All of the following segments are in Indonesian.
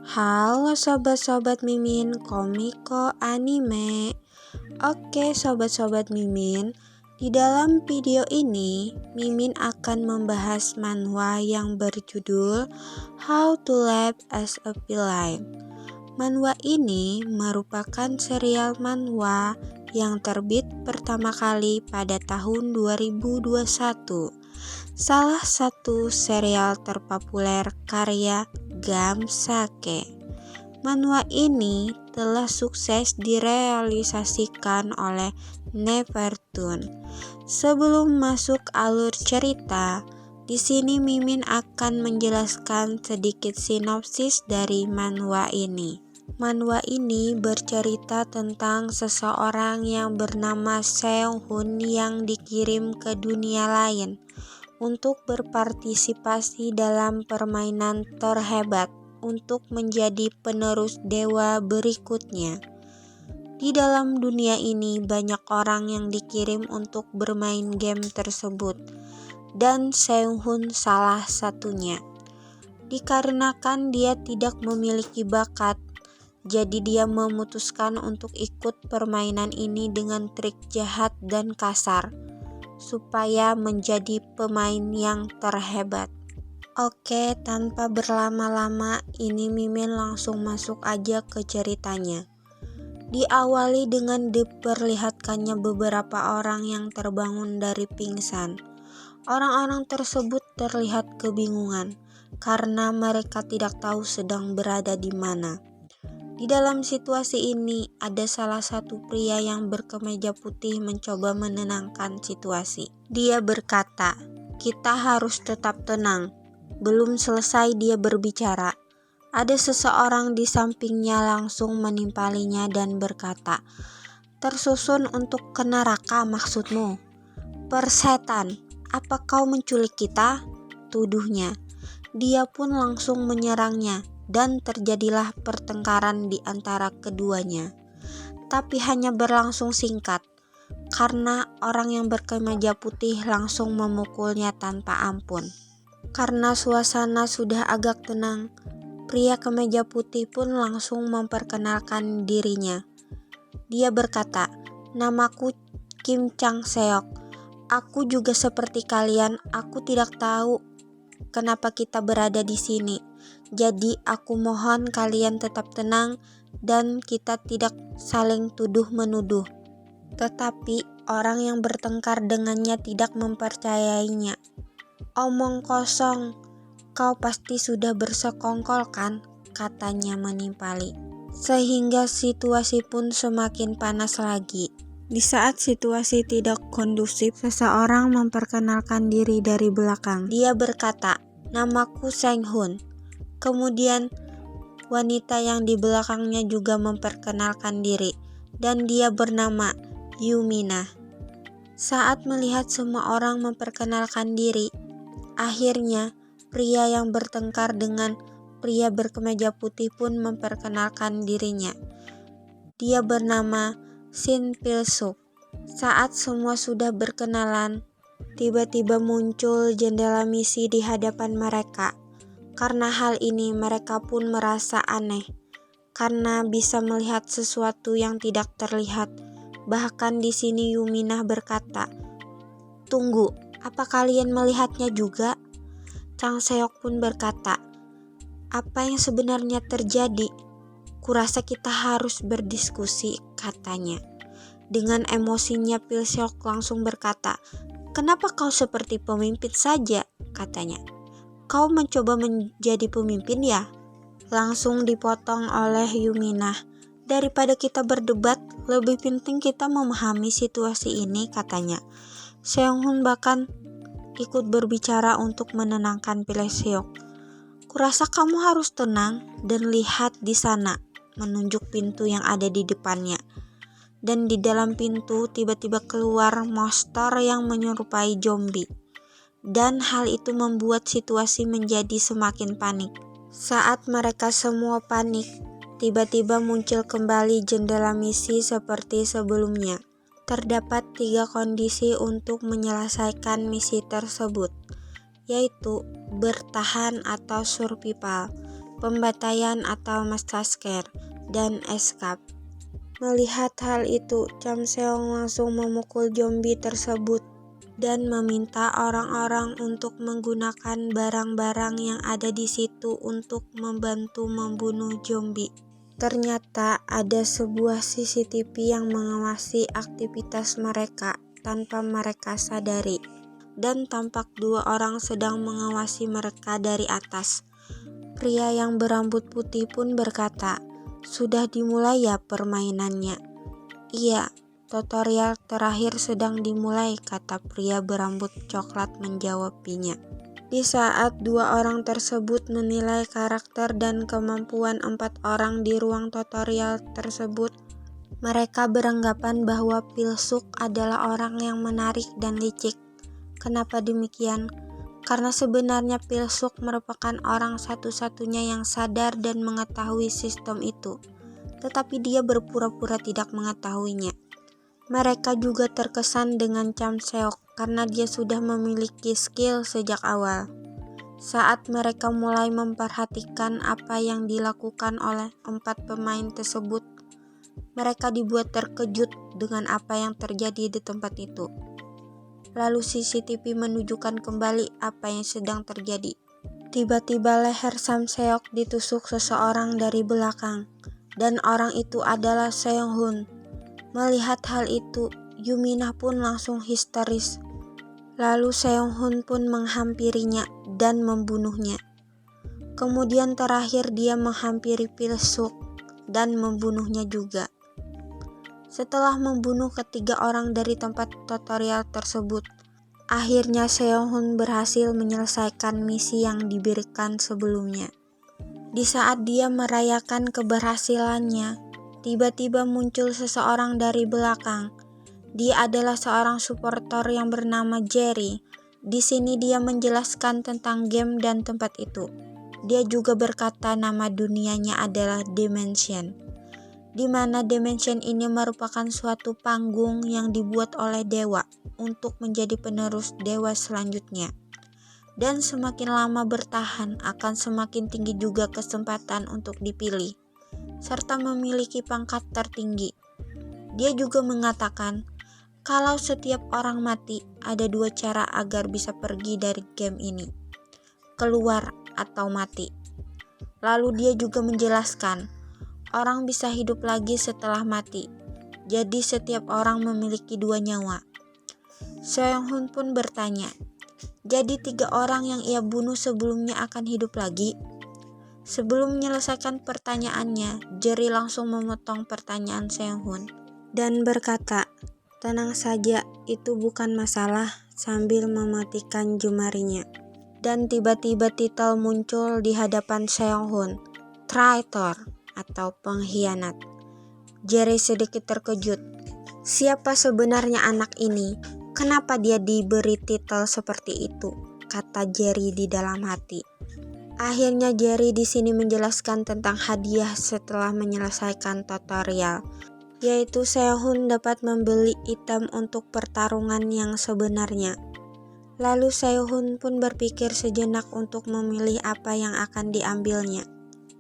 Halo sobat-sobat Mimin Komiko Anime. Oke sobat-sobat Mimin, di dalam video ini Mimin akan membahas manhwa yang berjudul How to Live as a Villain. Manhwa ini merupakan serial manhwa yang terbit pertama kali pada tahun 2021. Salah satu serial terpopuler karya Gamsake. Manhwa ini telah sukses direalisasikan oleh Nevertune. Sebelum masuk alur cerita, di sini Mimin akan menjelaskan sedikit sinopsis dari manhwa ini. Manhwa ini bercerita tentang seseorang yang bernama Seung-hoon yang dikirim ke dunia lain untuk berpartisipasi dalam permainan terhebat untuk menjadi penerus dewa berikutnya. Di dalam dunia ini banyak orang yang dikirim untuk bermain game tersebut, dan Seung-hoon salah satunya. Dikarenakan dia tidak memiliki bakat, jadi dia memutuskan untuk ikut permainan ini dengan trik jahat dan kasar, supaya menjadi pemain yang terhebat. Oke, tanpa berlama-lama, ini Mimin langsung masuk aja ke ceritanya. Diawali dengan diperlihatkannya beberapa orang yang terbangun dari pingsan. Orang-orang tersebut terlihat kebingungan karena mereka tidak tahu sedang berada di mana. Di dalam situasi ini, ada salah satu pria yang berkemeja putih mencoba menenangkan situasi. Dia berkata, "Kita harus tetap tenang." Belum selesai dia berbicara, ada seseorang di sampingnya langsung menimpalinya dan berkata, "Tersusun untuk ke neraka maksudmu? Persetan, apa kau menculik kita?" tuduhnya. Dia pun langsung menyerangnya, dan terjadilah pertengkaran di antara keduanya. Tapi hanya berlangsung singkat, karena orang yang berkemeja putih langsung memukulnya tanpa ampun. Karena suasana sudah agak tenang, pria kemeja putih pun langsung memperkenalkan dirinya. Dia berkata, "Namaku Kim Chang Seok. Aku juga seperti kalian, aku tidak tahu kenapa kita berada di sini. Jadi aku mohon kalian tetap tenang dan kita tidak saling tuduh-menuduh." Tetapi orang yang bertengkar dengannya tidak mempercayainya. "Omong kosong, kau pasti sudah bersekongkol kan?" katanya menimpali. Sehingga situasi pun semakin panas lagi. Di saat situasi tidak kondusif, seseorang memperkenalkan diri dari belakang. Dia berkata, "Namaku Seung-hoon." Kemudian wanita yang di belakangnya juga memperkenalkan diri, dan dia bernama Yumina. Saat melihat semua orang memperkenalkan diri, akhirnya pria yang bertengkar dengan pria berkemeja putih pun memperkenalkan dirinya. Dia bernama Shin Pil-suk. Saat semua sudah berkenalan, tiba-tiba muncul jendela misi di hadapan mereka. Karena hal ini mereka pun merasa aneh, karena bisa melihat sesuatu yang tidak terlihat. Bahkan di sini Yuminah berkata, "Tunggu, apa kalian melihatnya juga?" Chang Seok pun berkata, "Apa yang sebenarnya terjadi? Kurasa kita harus berdiskusi," katanya. Dengan emosinya Pil-seok langsung berkata, "Kenapa kau seperti pemimpin saja?" katanya. "Kau mencoba menjadi pemimpin ya?" Langsung dipotong oleh Yuminah. "Daripada kita berdebat, lebih penting kita memahami situasi ini," katanya. Seung-hoon bahkan ikut berbicara untuk menenangkan Pil-seok. "Kurasa kamu harus tenang dan lihat di sana," menunjuk pintu yang ada di depannya. Dan di dalam pintu tiba-tiba keluar monster yang menyerupai zombie. Dan hal itu membuat situasi menjadi semakin panik. Saat mereka semua panik, tiba-tiba muncul kembali jendela misi seperti sebelumnya. Terdapat 3 kondisi untuk menyelesaikan misi tersebut, yaitu bertahan atau survival, pembantaian atau massacre, dan escape. Melihat hal itu, Cham Seong langsung memukul zombie tersebut dan meminta orang-orang untuk menggunakan barang-barang yang ada di situ untuk membantu membunuh zombie. Ternyata ada sebuah CCTV yang mengawasi aktivitas mereka tanpa mereka sadari, dan tampak dua orang sedang mengawasi mereka dari atas. Pria yang berambut putih pun berkata, "Sudah dimulai ya permainannya?" "Iya, tutorial terakhir sedang dimulai," kata pria berambut coklat menjawabnya. Di saat dua orang tersebut menilai karakter dan kemampuan 4 orang di ruang tutorial tersebut, mereka beranggapan bahwa Pilsuk adalah orang yang menarik dan licik. Kenapa demikian? Karena sebenarnya Pilsuk merupakan orang satu-satunya yang sadar dan mengetahui sistem itu, tetapi dia berpura-pura tidak mengetahuinya. Mereka juga terkesan dengan Cham Seok karena dia sudah memiliki skill sejak awal. Saat mereka mulai memperhatikan apa yang dilakukan oleh 4 pemain tersebut, mereka dibuat terkejut dengan apa yang terjadi di tempat itu. Lalu CCTV menunjukkan kembali apa yang sedang terjadi. Tiba-tiba leher Cham Seok ditusuk seseorang dari belakang, dan orang itu adalah Seong Hun. Melihat hal itu, Yuminah pun langsung histeris. Lalu Seong Hun pun menghampirinya dan membunuhnya. Kemudian terakhir dia menghampiri Pilsuk dan membunuhnya juga. Setelah membunuh ketiga orang dari tempat tutorial tersebut, akhirnya Seong Hun berhasil menyelesaikan misi yang diberikan sebelumnya. Di saat dia merayakan keberhasilannya, tiba-tiba muncul seseorang dari belakang. Dia adalah seorang supporter yang bernama Jerry. Di sini dia menjelaskan tentang game dan tempat itu. Dia juga berkata nama dunianya adalah Dimension, di mana Dimension ini merupakan suatu panggung yang dibuat oleh dewa untuk menjadi penerus dewa selanjutnya. Dan semakin lama bertahan, akan semakin tinggi juga kesempatan untuk dipilih, serta memiliki pangkat tertinggi. Dia juga mengatakan, kalau setiap orang mati, ada 2 cara agar bisa pergi dari game ini, keluar atau mati. Lalu dia juga menjelaskan, orang bisa hidup lagi setelah mati, jadi setiap orang memiliki 2 nyawa. Seong Hun pun bertanya, jadi 3 orang yang ia bunuh sebelumnya akan hidup lagi? Sebelum menyelesaikan pertanyaannya, Jerry langsung memotong pertanyaan Seong Hun dan berkata, "Tenang saja, itu bukan masalah," sambil mematikan jemarinya. Dan tiba-tiba titel muncul di hadapan Seong Hun, Traitor atau pengkhianat. Jerry sedikit terkejut. Siapa sebenarnya anak ini? Kenapa dia diberi titel seperti itu? Kata Jerry di dalam hati. Akhirnya Jerry di sini menjelaskan tentang hadiah setelah menyelesaikan tutorial, yaitu Seong Hun dapat membeli item untuk pertarungan yang sebenarnya. Lalu Seong Hun pun berpikir sejenak untuk memilih apa yang akan diambilnya.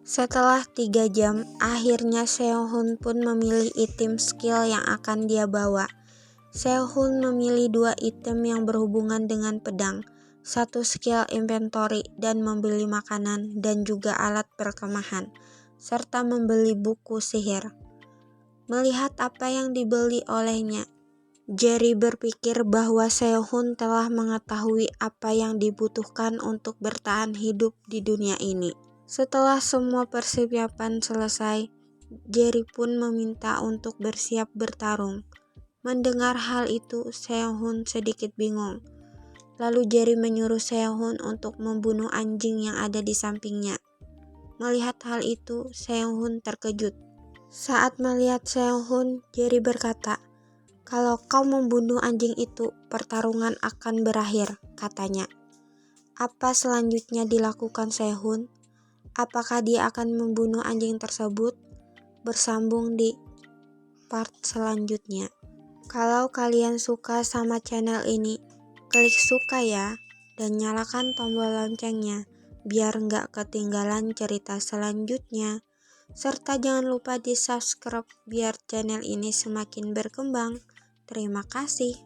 Setelah 3 jam, akhirnya Seong Hun pun memilih item skill yang akan dia bawa. Seong Hun memilih 2 item yang berhubungan dengan pedang, 1 skill inventory dan membeli makanan dan juga alat perkemahan, serta membeli buku sihir. Melihat apa yang dibeli olehnya, Jerry berpikir bahwa Seong Hun telah mengetahui apa yang dibutuhkan untuk bertahan hidup di dunia ini. Setelah semua persiapan selesai, Jerry pun meminta untuk bersiap bertarung. Mendengar hal itu, Seong Hun sedikit bingung. Lalu Jerry menyuruh Seong Hun untuk membunuh anjing yang ada di sampingnya. Melihat hal itu, Seong Hun terkejut. Saat melihat Seong Hun, Jerry berkata, "Kalau kau membunuh anjing itu, pertarungan akan berakhir," katanya. Apa selanjutnya dilakukan Seong Hun? Apakah dia akan membunuh anjing tersebut? Bersambung di part selanjutnya. Kalau kalian suka sama channel ini, klik suka ya, dan nyalakan tombol loncengnya. biar nggak ketinggalan cerita selanjutnya. Serta jangan lupa di subscribe biar channel ini semakin berkembang. Terima kasih.